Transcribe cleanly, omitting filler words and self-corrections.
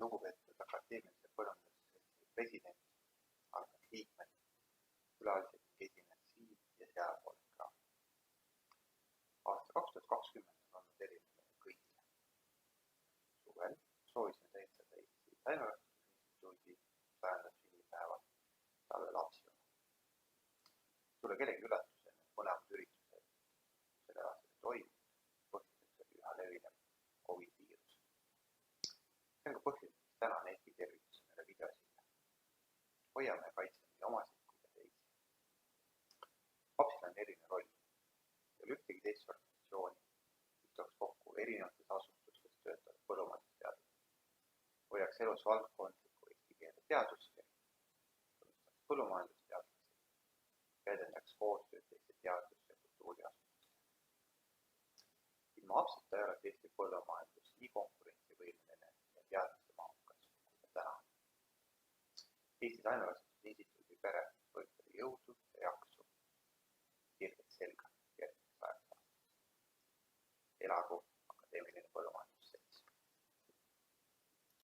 Lugupeetud Akadeemilise Põllumajandusseltsi president, algavad liikmed, külalised, esinevad siin ja sealpool ekraani. Aasta 2020 on olnud erinev kõigile. Suvel soovisime tähistada Eesti Taimekasvatusinstituudi 100. sünnipäeva talve lapsi oma. Sulle kellegi üllatusena mõlemad üritused selle aastal toimunud, põhjuseks oli üha levinev COVID-viirus. See on ka põhjus, miks täna netitervitusime üle videosilla. Hoiame ja kaitseme nii omasid kui ka teisi. Vapsil on erinev roll. Ei ole ühtegi teist organisatsiooni, mis tooks kokku erinevates asutustes töötavad põllumajandusteadlased. Hoiaks elus valdkondlikku eesti keele teadust, tunnistaks põllumajandusteadlasi ja edendaks koostööd teiste teadus- ja kultuuriasutustega. Ilma vapsita ei oleks Eesti põllumajandus nii konkurentsivõimeline ja teadlaste mahukas kui ka täna. Eesti Taimekasvatusinstituudi pere soovib teile jõudu ja jaksu kirget selga järgmiseks ajaks aastaks. Elagu akadeemiline põllumajandus!